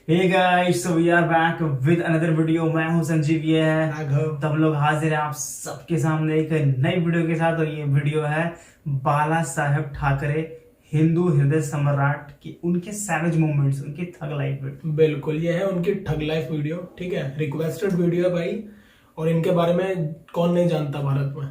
Hey guys, so we are back with another video. मैं हूं संजीव, ये है राघव। तब लोग हाजिर हैं आप सबके सामने एक नई वीडियो के साथ। और ये वीडियो है बाला साहेब ठाकरे, हिंदू हृदय सम्राट की उनके सैवेज मोमेंट्स, उनकी थग लाइफ वीडियो। बिल्कुल, ये है उनकी ठग लाइफ वीडियो। ठीक है, रिक्वेस्टेड वीडियो है भाई। और इनके बारे में कौन नहीं जानता भारत में।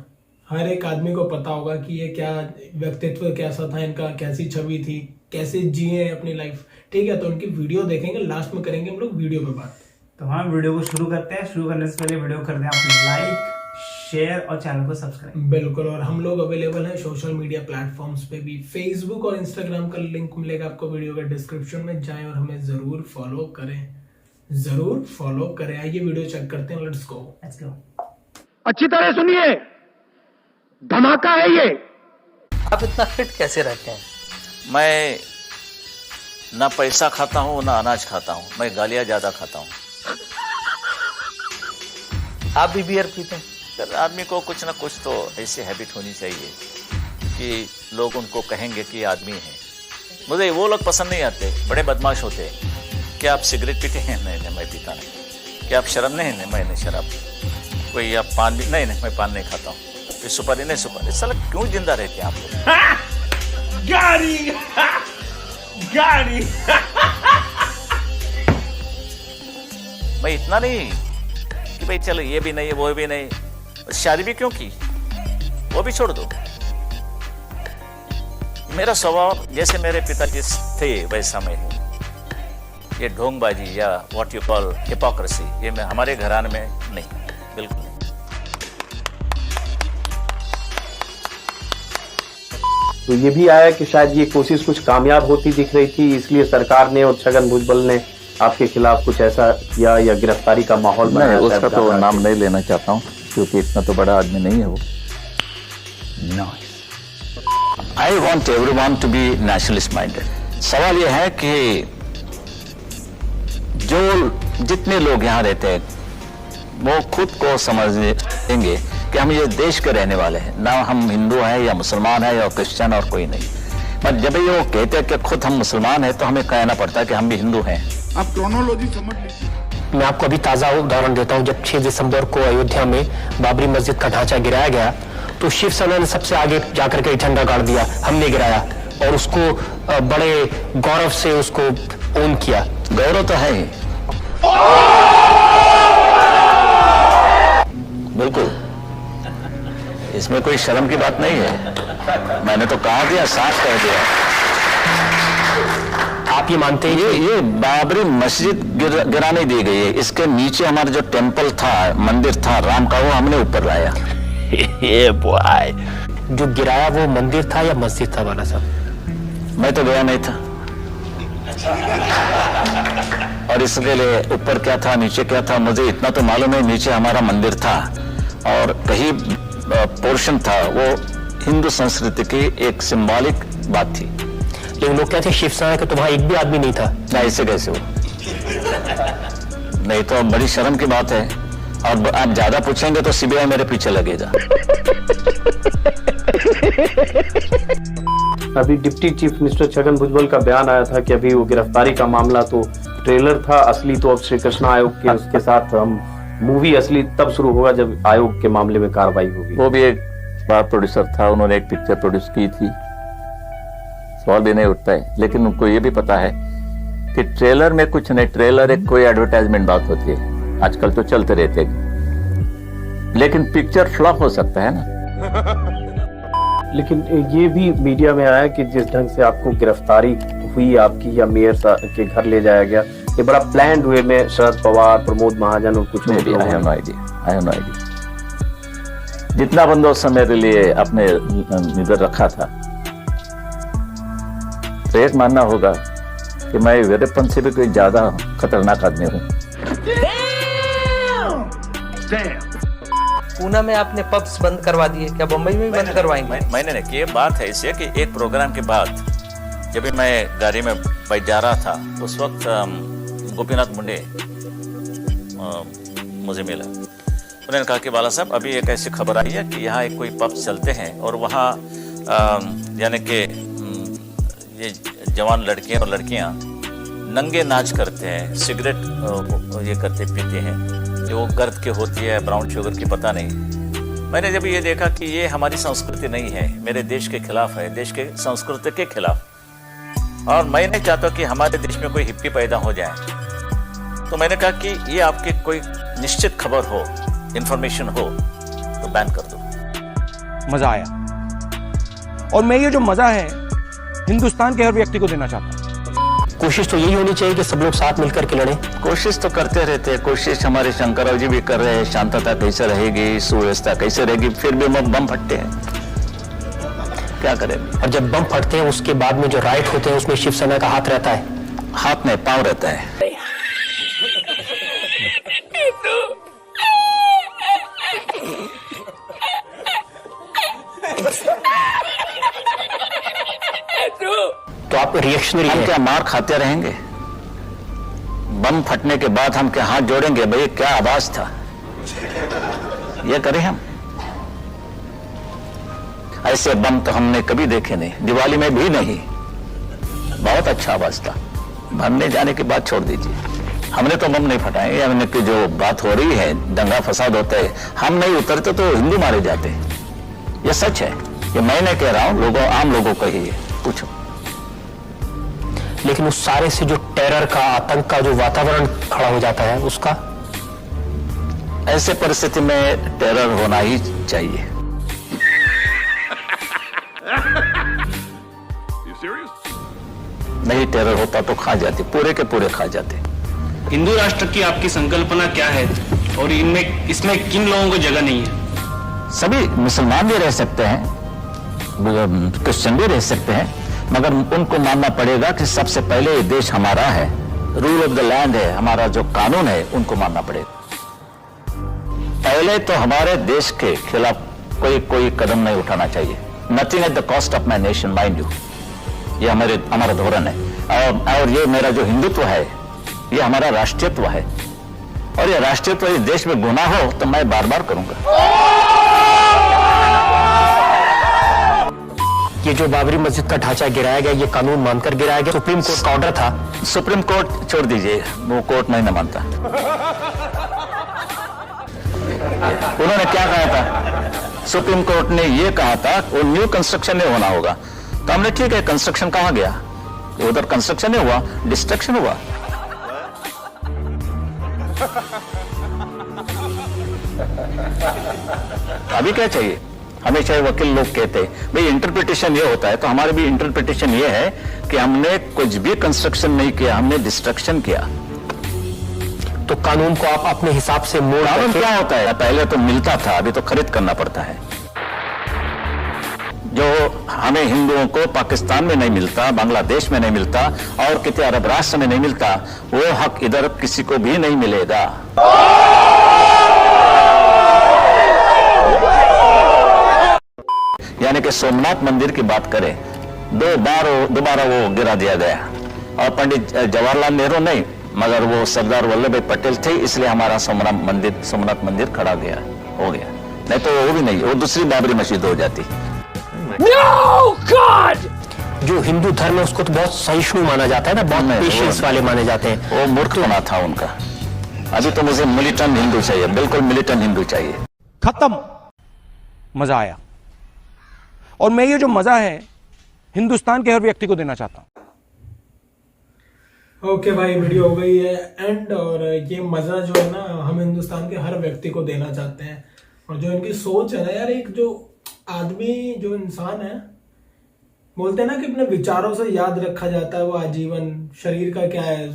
हर एक आदमी को पता होगा कि ये क्या व्यक्तित्व कैसा था इनका, कैसी छवि थी, कैसे जिए अपनी लाइफ। ठीक है, तो उनकी वीडियो देखेंगे, लास्ट में करेंगे हम लोग वीडियो पे बात। तो हम वीडियो को शुरू करते हैं। शुरू करने से पहले वीडियो कर दें आप लाइक, शेयर और चैनल को सब्सक्राइब। बिल्कुल, और हम लोग अवेलेबल हैं सोशल मीडिया प्लेटफॉर्म्स पे भी। फेसबुक और इंस्टाग्राम का लिंक मिलेगा आपको वीडियो के डिस्क्रिप्शन में। जाएं और हमें जरूर फॉलो करें, जरूर फॉलो करें। आइए वीडियो चेक करते हैं। Let's go. अच्छी तरह सुनिए, धमाका है ये। आप इतना फिट कैसे रहते हैं? मैं ना पैसा खाता हूँ ना अनाज खाता हूँ, मैं गालियाँ ज़्यादा खाता हूँ। आप भी बियर पीते हैं? तो आदमी को कुछ ना कुछ तो ऐसी हैबिट होनी चाहिए कि लोग उनको कहेंगे कि ये आदमी है। मुझे वो लोग पसंद नहीं आते, बड़े बदमाश होते हैं। क्या आप सिगरेट पीते हैं? नहीं, मैं पीता नहीं। क्या आप शराब? नहीं, मैं नहीं शराब। कोई आप पान भी? नहीं, मैं पान नहीं खाता हूँ। फिर सुपारी? नहीं सुपारी। साला क्यों जिंदा रहते हैं आप लोग? गाड़ी गाड़ी मैं इतना नहीं कि भाई चलो ये भी नहीं वो भी नहीं। शादी भी क्यों की? वो भी छोड़ दो। मेरा स्वभाव जैसे मेरे पिताजी थे वैसा मैं हूँ। ये ढोंगबाजी या व्हाट यू कॉल हिपोक्रेसी, ये मैं हमारे घराने में नहीं, बिल्कुल नहीं। तो ये भी आया कि शायद ये कोशिश कुछ कामयाब होती दिख रही थी, इसलिए सरकार ने और छगन भुजबल ने आपके खिलाफ कुछ ऐसा किया या गिरफ्तारी का माहौल बनाया। उसका तो नाम नहीं लेना चाहता हूँ क्योंकि इतना तो बड़ा आदमी नहीं है वो। No, I want everyone to be nationalist minded. सवाल ये है कि जो जितने लोग यहाँ रहते हैं वो खुद को समझ देंगे कि हम ये देश के रहने वाले हैं, ना हम हिंदू हैं या मुसलमान हैं या क्रिश्चियन और कोई नहीं। पर जब ये वो कहते हैं कि खुद हम मुसलमान हैं तो हमें कहना पड़ता है कि हम भी हिंदू हैं। आप क्रोनोलॉजी समझ लीजिए। मैं आपको अभी ताज़ा उदाहरण देता हूं। जब 6 दिसंबर को अयोध्या में बाबरी मस्जिद का ढांचा गिराया गया तो शिवसेना ने सबसे आगे जाकर के झंडा गाड़ दिया, हमने गिराया, और उसको बड़े गौरव से उसको ओन किया। गौरव तो है ही, बिल्कुल, इसमें कोई शर्म की बात नहीं है। मैंने तो कहा दिया, साफ कह दिया। आप ये मानते हैं? ये बाबरी मस्जिद गिराने दी गई है। इसके नीचे हमारा जो टेंपल था, मंदिर था राम का, वो हमने ऊपर लाया। ये बॉय, जो गिराया वो मंदिर था या मस्जिद था बाला साहब? मैं तो गया नहीं था, और इसके लिए ऊपर क्या था नीचे क्या था मुझे इतना तो मालूम है। नीचे हमारा मंदिर था और कहीं पोर्शन था वो हिंदू संस्कृति की एक सिंबॉलिक बात थी। लेकिन लोग कहते हैं शिवसेना के तो वहां एक भी आदमी नहीं था। ना, ऐसे कैसे हो? नहीं तो बड़ी शर्म की बात है। और आप ज्यादा पूछेंगे तो सीबीआई मेरे पीछे लगेगा। अभी deputy chief minister Chhagan Bhujbal का बयान आया था कि अभी वो गिरफ्तारी का मामला तो ट्रेलर था, असली तो अब श्री कृष्ण आयोग के उसके साथ हम मूवी असली तब शुरू होगा जब आयोग के मामले में कार्रवाई होगी। वो भी एक बार प्रोड्यूसर था, उन्होंने एक पिक्चर प्रोड्यूस की थी, सवाल भी नहीं उठता है। लेकिन उनको ये भी पता है कि ट्रेलर में कुछ नहीं, ट्रेलर एक कोई एडवर्टाइजमेंट बात होती है, आजकल तो चलते रहते हैं, लेकिन पिक्चर फ्लॉप हो सकता है ना। लेकिन ये भी मीडिया में आया कि जिस ढंग से आपको गिरफ्तारी हुई आपकी या मेयर के घर ले जाया गया, ये बड़ा प्लान्ड वे में शरद पवार, प्रमोद महाजन और कुछ लोग। I have no idea. जितना बंदोबस्त मेरे लिए अपने निधर रखा था, तो एक मानना होगा कि मैं वीरप्पन से भी कोई ज्यादा खतरनाक आदमी हूँ। पूना में आपने पब्स बंद करवा दिए, क्या बम्बई में भी बंद करवाएंगे? मैंने नहीं कि ये बात है ऐसे कि एक प्रोग्राम के बाद जब भी मैं गाड़ी में बैठ जा रहा था उस वक्त गोपीनाथ मुंडे मुझे मिला। उन्होंने कहा कि बाला साहब अभी एक ऐसी खबर आई है कि यहाँ एक कोई पब्स चलते हैं और वहाँ यानी कि ये जवान लड़के और लड़कियाँ नंगे नाच करते हैं, सिगरेट ये करते पीते हैं, जो गर्द के होती है, ब्राउन शुगर की, पता नहीं। मैंने जब ये देखा कि ये हमारी संस्कृति नहीं है, मेरे देश के खिलाफ है, देश के संस्कृति के खिलाफ, और मैं नहीं चाहता कि हमारे देश में कोई हिप्पी पैदा हो जाए। तो मैंने कहा कि ये आपके कोई निश्चित खबर हो, इंफॉर्मेशन हो, तो बैन कर दो। मजा आया, और मैं ये जो मजा है हिंदुस्तान के हर व्यक्ति को देना चाहता हूँ। कोशिश तो यही होनी चाहिए कि सब लोग साथ मिलकर के लड़ें। कोशिश तो करते रहते हैं, कोशिश हमारे शंकरराव जी भी कर रहे हैं, शांतता कैसे रहेगी, सुव्यवस्था कैसे रहेगी, फिर भी बम फटते हैं, क्या करें। और जब बम फटते हैं उसके बाद में जो राइट होते हैं उसमें शिवसेना का हाथ रहता है, हाथ में पांव रहता है। तो आप रिएक्शनरी हम हैं। क्या मार खाते रहेंगे? बम फटने के बाद हम क्या हाथ जोड़ेंगे, भाई क्या आवाज था, ये करें हम? ऐसे बम तो हमने कभी देखे नहीं, दिवाली में भी नहीं। बहुत अच्छा आवाज था, भरने जाने के बाद छोड़ दीजिए। हमने तो बम नहीं फटाए, हमने की जो बात हो रही है, दंगा फसाद होता है, हम नहीं उतरते तो हिंदू मारे जाते। ये सच है, ये मैं नहीं कह रहा हूं, लोगों, आम लोगों को ही है, पूछो। लेकिन उस सारे से जो टेरर का, आतंक का जो वातावरण खड़ा हो जाता है, उसका ऐसे परिस्थिति में टेरर होना ही चाहिए। नहीं टेरर होता तो खा जाते, पूरे के पूरे खा जाते। हिंदू राष्ट्र की आपकी संकल्पना क्या है, और इसमें किन लोगों को जगह नहीं है? सभी मुसलमान भी रह सकते हैं, क्रिश्चियन भी रह सकते हैं, मगर उनको मानना पड़ेगा कि सबसे पहले ये देश हमारा है, रूल ऑफ द लैंड है, हमारा जो कानून है उनको मानना पड़ेगा। पहले तो हमारे देश के खिलाफ कोई कदम नहीं उठाना चाहिए। Nothing at the cost of my nation, mind you, ये हमारा धोरण है। और ये मेरा जो हिंदुत्व है, ये हमारा राष्ट्रीयत्व है, और ये राष्ट्रीयत्व इस देश में गुनाह हो तो मैं बार बार करूंगा। ये जो बाबरी मस्जिद का ढांचा गिराया गया, ये कानून मानकर गिराया गया, सुप्रीम कोर्ट का ऑर्डर था। सुप्रीम कोर्ट छोड़ दीजिए, वो कोर्ट नहीं मानता। उन्होंने क्या कहा था? सुप्रीम कोर्ट ने ये कहा था वो न्यू कंस्ट्रक्शन नहीं होना होगा। तो हमने ठीक है, कंस्ट्रक्शन कहां गया? उधर कंस्ट्रक्शन नहीं हुआ, डिस्ट्रक्शन हुआ। अभी क्या चाहिए? हमेशा वकील लोग कहते हैं भाई इंटरप्रिटेशन ये होता है, तो हमारे भी इंटरप्रिटेशन ये है कि हमने कुछ भी कंस्ट्रक्शन नहीं किया, हमने डिस्ट्रक्शन किया। तो कानून को आप अपने हिसाब से मोड़ कानून क्या होता है? पहले तो मिलता था, अभी तो खरीद करना पड़ता है। जो हमें हिंदुओं को पाकिस्तान में नहीं मिलता, बांग्लादेश में नहीं मिलता, और किसी अरब राष्ट्र में नहीं मिलता, वो हक इधर किसी को भी नहीं मिलेगा। यानी कि सोमनाथ मंदिर की बात करें, दोबारा वो गिरा दिया गया, और पंडित जवाहरलाल नेहरू नहीं, मगर वो सरदार वल्लभ भाई पटेल थे, इसलिए हमारा सोमनाथ मंदिर खड़ा हो गया। नहीं तो वो भी नहीं, वो दूसरी बाबरी मस्जिद हो जाती। No God! जो हिंदू धर्म है उसको तो बहुत सहिष्णु माना जाता है ना, बहुत पेशेंस वाले माने जाते हैं। वो मूर्ख बना था उनका। अभी तो मुझे मिलिटेंट हिंदू चाहिए, बिल्कुल मिलिटेंट हिंदू चाहिए। खत्म, मजा आया, और मैं ये जो मजा है हिंदुस्तान के हर व्यक्ति को देना चाहता हूं। ओके भाई, वीडियो हो गई है एंड, और ये मजा जो है ना हम हिंदुस्तान के हर व्यक्ति को देना चाहते हैं। और जो इनकी सोच है ना यार, एक जो आदमी, जो इंसान है, बोलते हैं ना कि अपने विचारों से याद रखा जाता है वो आजीवन। शरीर का क्या है,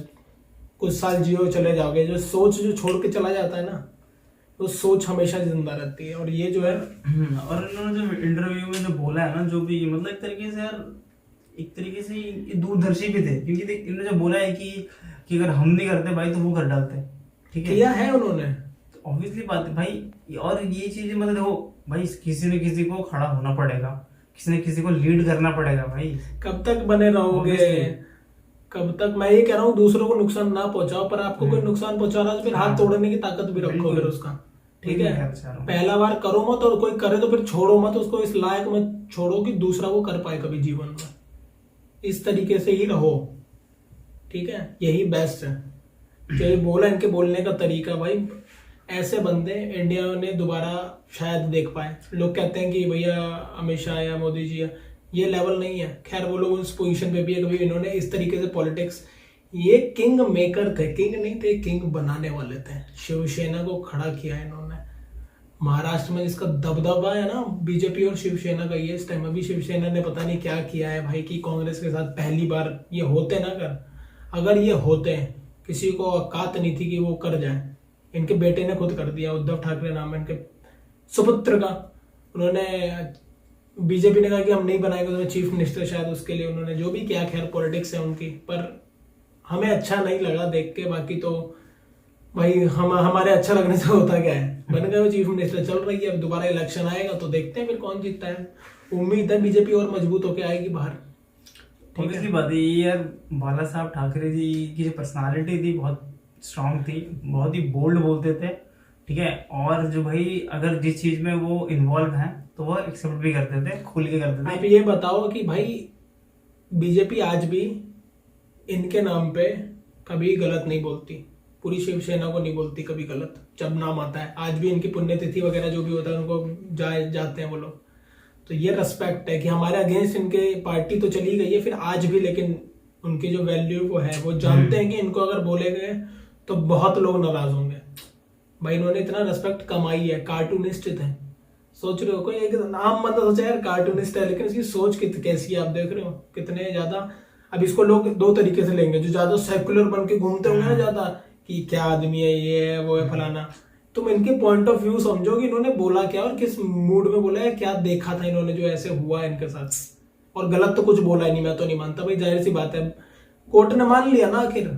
कुछ साल जियो चले जाओगे, जो सोच जो छोड़ के चला जाता है ना, वो सोच हमेशा जिंदा रहती है। और ये जो है और इन्होंने जो इंटरव्यू में जो बोला है ना, जो भी मतलब एक तरीके से यार, एक तरीके से ये दूरदर्शी भी थे, क्योंकि देख इन्होंने जो बोला है कि अगर हम नहीं करते भाई तो वो कर डालते। ठीक है, किया है उन्होंने, ऑब्वियसली बात है भाई। और ये चीजें मतलब देखो भाई, किसी न किसी को खड़ा होना पड़ेगा, किसी न किसी को लीड करना पड़ेगा भाई। कब तक बने रहोगे? कब तक? मैं ये कह रहा हूँ दूसरों को नुकसान ना पहुंचाओ, पर आपको कोई नुकसान पहुंचा रहा है तो फिर हाथ तोड़ने की ताकत भी रखो फिर उसका। ठीक है, पहला बार करो मत, और कोई करे तो फिर छोड़ो मत उसको, इस लायक मत छोड़ो कि दूसरा वो कर पाए कभी जीवन में। इस तरीके से ही रहो। ठीक है, यही बेस्ट है। जो ये बोला इनके बोलने का तरीका, भाई ऐसे बंदे इंडिया ने दोबारा शायद देख पाए। लोग कहते हैं कि भैया अमित शाह या मोदी जी, ये लेवल नहीं है। खैर वो लोग उस पोजीशन पे भी है, कभी इन्होंने इस तरीके से पॉलिटिक्स, ये किंग मेकर थे, किंग नहीं थे, किंग बनाने वाले थे। शिवसेना को खड़ा किया इन्होंने। महाराष्ट्र में जिसका दबदबा है ना बीजेपी और शिवसेना का, ये इस टाइम अभी शिवसेना ने पता नहीं क्या किया है भाई, कि कांग्रेस के साथ पहली बार ये होते ना अगर ये होते, किसी को औकात नहीं थी कि वो कर जाए। इनके बेटे ने खुद कर दिया, उद्धव ठाकरे नाम है इनके सुपुत्र का। उन्होंने, बीजेपी ने कहा कि हम नहीं बनाएंगे तो चीफ मिनिस्टर, शायद उसके लिए उन्होंने जो भी किया। खैर पॉलिटिक्स है उनकी, पर हमें अच्छा नहीं लगा देख के। बाकी तो भाई हमारे अच्छा लगने से होता क्या है, बन गए वो चीफ मिनिस्टर, चल रही है। अब दोबारा इलेक्शन आएगा तो देखते हैं फिर कौन जीतता है। उम्मीद है बीजेपी और मजबूत होकर आएगी बाहर। ऑब्वियसली बात है ये यार, बाला साहब ठाकरे जी की जो पर्सनालिटी थी बहुत स्ट्रांग थी, बहुत ही बोल्ड बोलते थे, ठीक है। और जो भाई अगर जिस चीज में वो इन्वॉल्व हैं तो वो एक्सेप्ट भी करते थे, खुल के करते थे। आप ये बताओ कि भाई बीजेपी आज भी इनके नाम पे कभी गलत नहीं बोलती, पूरी शिवसेना को नहीं बोलती कभी गलत जब नाम आता है। आज भी इनकी पुण्यतिथि वगैरह जो भी होता है उनको जाते हैं वो लोग। तो ये रेस्पेक्ट है कि हमारे अगेंस्ट इनके पार्टी तो चली गई है फिर आज भी, लेकिन उनकी जो वैल्यू वो है, वो जानते हैं कि इनको अगर बोले गए तो बहुत लोग नाराज होंगे। भाई इन्होंने इतना रेस्पेक्ट कमाई है, कार्टूनिस्ट थे। सोच रहे हो, कोई एक नाम मतलब सोचा यार कार्टूनिस्ट है, लेकिन इसकी सोच कैसी है आप देख रहे हो, कितने ज्यादा। अब इसको लोग दो तरीके से लेंगे, जो ज्यादा सेक्युलर बन के घूमते होंगे ना ज्यादा, कि क्या आदमी है, ये है वो है फलाना। तुम इनके पॉइंट ऑफ व्यू समझो कि इन्होंने बोला क्या और किस मूड में बोला है, क्या देखा था इन्होंने जो ऐसे हुआ इनके साथ। और गलत तो कुछ बोला ही नहीं, मैं तो नहीं मानता भाई, जाहिर सी बात है। कोर्ट ने मान लिया ना, आखिर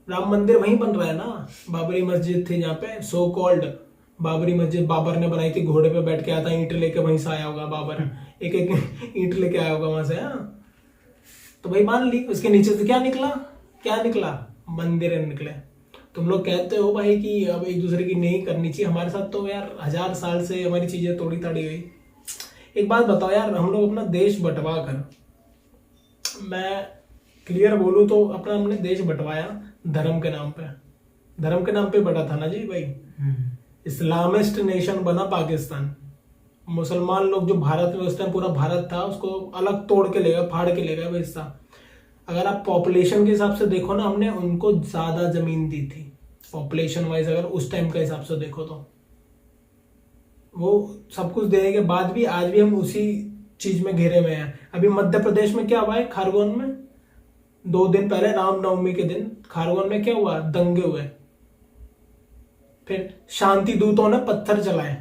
राम मंदिर वहीं बन रहा है ना। बाबरी मस्जिद थी जहाँ पे, सो कॉल्ड बाबरी मस्जिद बाबर ने बनाई थी, घोड़े पे बैठ के आता, ईंट लेके वहीं से आया होगा बाबर, एक एक ईंट लेके आया होगा वहां से। तो भाई मान ली, उसके नीचे से क्या निकला, मंदिर निकले। तुम लोग कहते हो भाई कि अब एक दूसरे की नहीं करनी चाहिए, हमारे साथ तो यार 1000 साल से हमारी चीजें तोड़ी ताड़ी गई। एक बात बताओ यार, हम लोग अपना देश बंटवा कर, मैं क्लियर बोलूं तो अपना हमने देश बंटवाया धर्म के नाम पे बटा था ना जी भाई। इस्लामिस्ट नेशन बना पाकिस्तान। मुसलमान लोग जो भारत में उस टाइम पूरा भारत था उसको अलग तोड़ के ले गए, फाड़ के ले गए भाई हिस्सा। अगर आप पॉपुलेशन के हिसाब से देखो ना, हमने उनको ज्यादा जमीन दी थी पॉपुलेशन वाइज, अगर उस टाइम के हिसाब से देखो तो। वो सब कुछ देने के बाद भी आज भी हम उसी चीज में घेरे में हैं। अभी मध्य प्रदेश में क्या हुआ है, खारगोन में 2 दिन पहले रामनवमी के दिन खारगोन में क्या हुआ, दंगे हुए। फिर शांति दूतों ने पत्थर चलाए,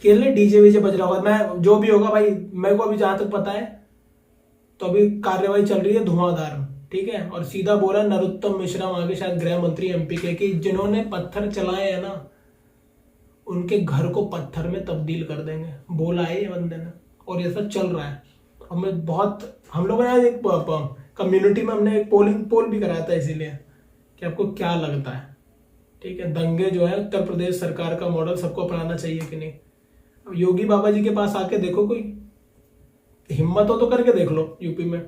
केले डीजे वीजे बज रहा होगा, मैं जो भी होगा भाई, मेरे को अभी जहां तक पता है तो अभी कार्यवाही चल रही है धुआंधार, ठीक है। और सीधा बोला नरोत्तम मिश्रा, वहां के शायद गृह मंत्री एमपी के, कि जिन्होंने पत्थर चलाए हैं ना उनके घर को पत्थर में तब्दील कर देंगे, बोला है ये बंदे ने। और ये सब चल रहा है। हम लोगों ने एक कम्युनिटी में हमने एक पोल भी कराया था, इसीलिए कि आपको क्या लगता है, ठीक है, दंगे जो है उत्तर प्रदेश सरकार का मॉडल सबको अपनाना चाहिए कि नहीं। अब योगी बाबा जी के पास आके देखो, कोई हिम्मत हो तो करके देख लो। यूपी में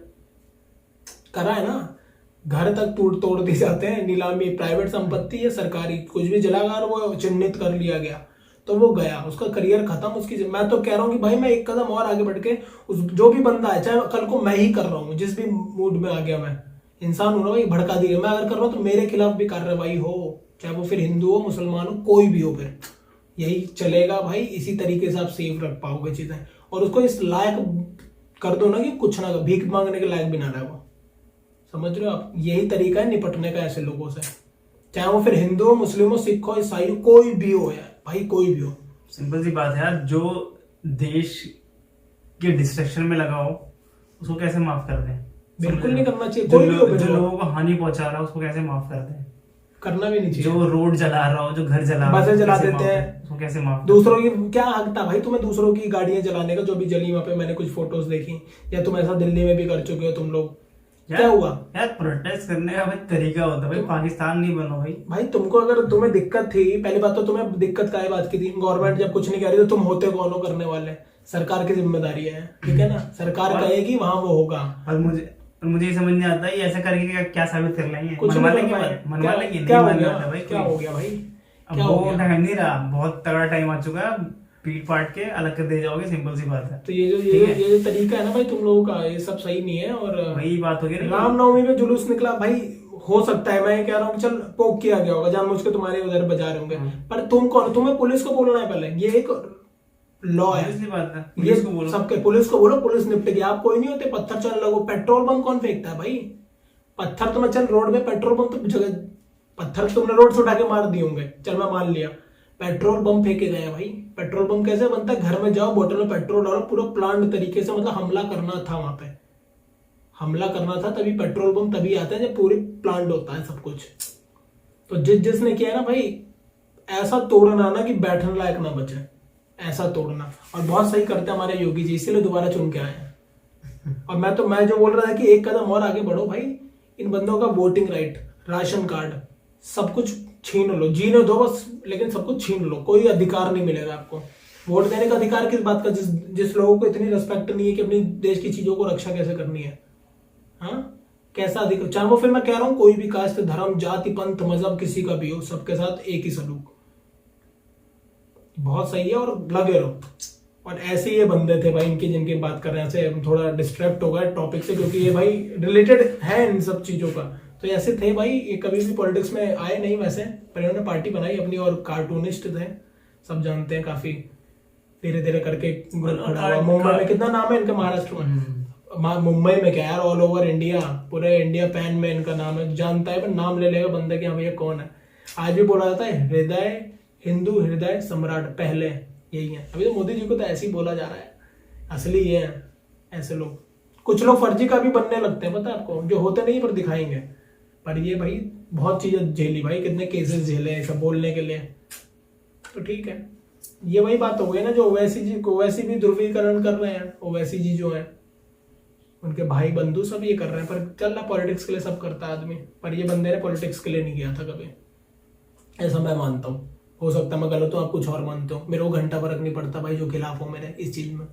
करा है ना, घर तक तोड़ दिए जाते हैं, नीलामी, प्राइवेट संपत्ति है सरकारी, कुछ भी जलाकर वो चिन्हित कर लिया गया तो वो गया, उसका करियर खत्म। उसकी मैं तो कह रहा हूँ कि भाई मैं एक कदम और आगे बढ़ के जो भी बंदा है, चाहे कल को मैं ही कर रहा हूँ, जिस भी मूड में आ गया, मैं इंसान हूं ना भाई, भड़का दिया मैं अगर कर रहा हूँ तो मेरे खिलाफ भी कार्रवाई हो, चाहे वो फिर हिंदू हो, मुसलमान हो, कोई भी हो, फिर यही चलेगा भाई। इसी तरीके से आप सेफ रख पाओगे चीजें, और उसको इस लायक कर दो ना कि कुछ ना, भीख मांगने के लायक भी ना रहे वो। समझ रहे हो आप, यही तरीका है निपटने का ऐसे लोगों से, चाहे वो फिर हिंदू हो, मुस्लिम हो, सिख हो, ईसाई हो, कोई भी हो यार भाई, कोई भी हो। सिंपल सी बात है यार, जो देश के डिस्ट्रक्शन में लगा हो उसको कैसे माफ कर दें? बिल्कुल नहीं करना चाहिए, कोई भी हो। जो लोगों को हानि पहुंचा रहा है उसको कैसे माफ कर दें? करना भी नहीं चाहिए। जो रोड जला रहा हो, जो घर जला रहा हो, बसें जला देते हैं, उसको कैसे माफ? दूसरों की क्या हक था भाई तुम्हें दूसरों की गाड़ियां जलाने का, जो भी जली वहां पे मैंने कुछ फोटोज देखी, या तुम ऐसा दिल्ली में भी कर चुके हो तुम लोग। क्या हुआ यार, प्रोटेस्ट करने का भाई तरीका होता है भाई, पाकिस्तान नहीं बनो भाई। तुमको अगर तुम्हें दिक्कत थी, पहली बात तो तुम्हें दिक्कत का बात की थी, गवर्नमेंट जब कुछ नहीं कह रही तो तुम होते कौन हो करने वाले? सरकार की जिम्मेदारी है, ठीक है ना, सरकार कहेगी वहां वो होगा। और और मुझे ये समझ नहीं आता ये ऐसा करके क्या साबित कर लेंगे, कुछ मनवा नहीं लेंगे, कर पाए। मनवा लेंगे, क्या नहीं हो मनवा गया लेंगे भाई, क्या हो गया भाई, अब क्या हो वो गया? टाइम नहीं रहा, बहुत तगड़ा टाइम आ चुका है, पीट पाट के अलग कर दे जाओगे, सिंपल सी बात है। तो ये जो तरीका है ना भाई तुम लोगों का, ये सब सही नहीं है। और वही बात हो गई ना, रामनवमी में जुलूस निकला भाई, हो सकता है, मैं कह रहा हूँ चल पोक किया गया होगा, जानबूझ के तुम्हारे उधर बजा रहे होंगे, पर तुम कौन, तुम्हें पुलिस को बोलना है पहले, ये एक लॉ है, इसलिए बात है, ये पुलिस को बोलो। सबके पुलिस को बोलो, पुलिस निपट गया। आप कोई नहीं होते, पत्थर चल लगो, पेट्रोल बम कौन फेंकता है भाई, पत्थर तो मैं चल रोड में, पेट्रोल बम तो जगह, पत्थर तुमने रोड से उठा के मार दिए होंगे, चल मैं मान लिया, पेट्रोल बम फेंके गए भाई। पेट्रोल बम कैसे बनता है, घर में जाओ, बोतल में पेट्रोल डालो, पूरा प्लान तरीके से, मतलब हमला करना था वहां पे, हमला करना था, तभी पेट्रोल बम तभी आता है जब पूरी प्लान होता है सब कुछ। तो जिसने किया है ना भाई, ऐसा तोड़ना ना कि बैठने लायक ना बचे, ऐसा तोड़ना। और बहुत सही करते हैं हमारे योगी जी, इसीलिए दोबारा चुन के आए हैं। और मैं जो बोल रहा था कि एक कदम और आगे बढ़ो भाई, इन बंदों का वोटिंग राइट, राशन कार्ड, सब कुछ छीन लो, जीने दो बस, लेकिन सब कुछ छीन लो, कोई अधिकार नहीं मिलेगा आपको। वोट देने का अधिकार किस बात का, जिस लोगों को इतनी रिस्पेक्ट नहीं है कि अपनी देश की चीजों को रक्षा कैसे करनी है, हाँ, कैसा अधिकार। चाहे वो, फिर मैं कह रहा हूं कोई भी कास्ट, धर्म, जाति, पंथ, मजहब किसी का भी हो, सबके साथ एक ही सलूक, बहुत सही है। और लगे रहो। और ऐसे ये बंदे थे भाई इनकी, जिनकी बात कर रहे हैं, ऐसे थोड़ा डिस्ट्रैक्ट हो गए टॉपिक से, क्योंकि ये भाई रिलेटेड है इन सब चीजों का। तो ऐसे थे भाई, ये कभी भी पॉलिटिक्स में आए नहीं वैसे, पर इन्होंने पार्टी बनाई अपनी, और कार्टूनिस्ट थे, सब जानते हैं, काफी धीरे धीरे करके ग्रुप खड़ा हुआ। मुंबई में कितना नाम है इनका, महाराष्ट्र में, मुंबई में क्या यार, ऑल ओवर इंडिया, पूरे इंडिया पैन में इनका नाम है, जानता है, पर नाम ले लेगा बंदे कि हाँ भैया कौन है। आज भी बोला जाता है हृदय, हिंदू हृदय सम्राट पहले, यही है। अभी तो मोदी जी को तो ऐसे ही बोला जा रहा है, असली ये है ऐसे लोग। कुछ लोग फर्जी का भी बनने लगते हैं, पता है आपको, जो होते नहीं पर दिखाएंगे। पर ये भाई बहुत चीजें झेली भाई, कितने केसेस झेले सब बोलने के लिए। तो ठीक है, ये वही बात हो गई ना, जो ओवैसी जी को, ओवैसी भी ध्रुवीकरण कर रहे हैं, ओवैसी जी जो है उनके भाई बंधु सब ये कर रहे हैं। पर चल रहा, पॉलिटिक्स के लिए सब करता है आदमी, पर ये बंदे ने पॉलिटिक्स के लिए नहीं किया था कभी, ऐसा मैं मानता हूँ। हो सकता है मैं गलत हूँ, आप कुछ और मानते हो, मेरे को घंटा फर्क नहीं पड़ता भाई, जो खिलाफ हो मेरे इस चीज में।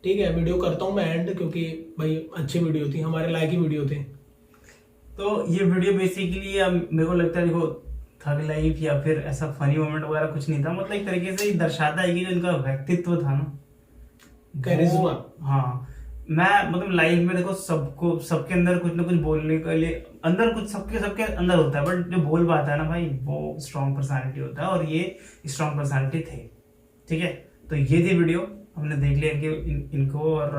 ठीक है, वीडियो करता हूँ मैं एंड, क्योंकि भाई अच्छी वीडियो थी, हमारे लायक ही वीडियो थी। तो ये वीडियो बेसिकली मेरे को लगता है, देखो थग लाइफ या फिर ऐसा फनी मोमेंट वगैरह कुछ नहीं था, मतलब एक तरीके से दर्शाता है कि जो इनका व्यक्तित्व था ना, कैरिज्मा। हाँ, मैं मतलब लाइफ में देखो सबको, सबके अंदर कुछ ना कुछ बोलने के लिए अंदर कुछ, सबके अंदर होता है, बट जो बोल पाता है ना भाई, वो स्ट्रॉन्ग पर्सनालिटी होता है, और ये स्ट्रॉन्ग पर्सनालिटी थे। ठीक है, तो ये थी वीडियो, हमने देख लिया इनको, और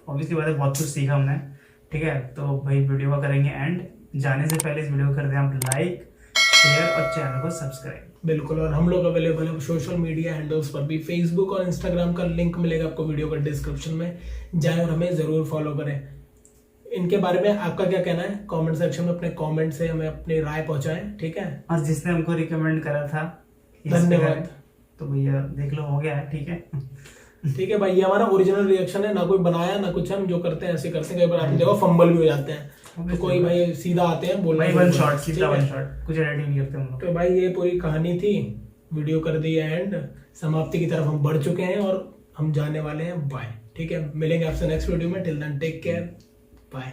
ऑब्वियसली बात है बहुत कुछ सीखा हमने। ठीक है, तो भाई वीडियो का करेंगे एंड, जाने से पहले इस वीडियो को कर दें आप लाइक, शेयर और चैनल को सब्सक्राइब। बिल्कुल, और हम लोग अवेलेबल है सोशल मीडिया हैंडल्स पर भी, फेसबुक और इंस्टाग्राम का लिंक मिलेगा आपको वीडियो का डिस्क्रिप्शन में, जाएं और हमें जरूर फॉलो करें। इनके बारे में आपका क्या कहना है, कमेंट सेक्शन में अपने कमेंट से हमें अपनी राय पहुंचाएं। ठीक है, और जिसने हमको रिकमेंड करा था, धन्यवाद। तो भैया देख लो, हो गया है। ठीक है, ठीक है भाई, ये हमारा ओरिजिनल रिएक्शन है, ना कोई बनाया ना कुछ, हम जो करते हैं ऐसे करते हैं। कई बार आपने देखो फंबल भी हो जाते हैं, तो कोई भाई सीधा आते हैं बोलने, भाई वन शॉट, सीधा वन शॉट, कुछ एडिटिंग नहीं करते हम लोग। तो भाई ये पूरी कहानी थी, वीडियो कर दी है एंड, समाप्ति की तरफ हम बढ़ चुके हैं और हम जाने वाले हैं। बाय। ठीक है, मिलेंगे आपसे नेक्स्ट वीडियो में, till then take care, bye.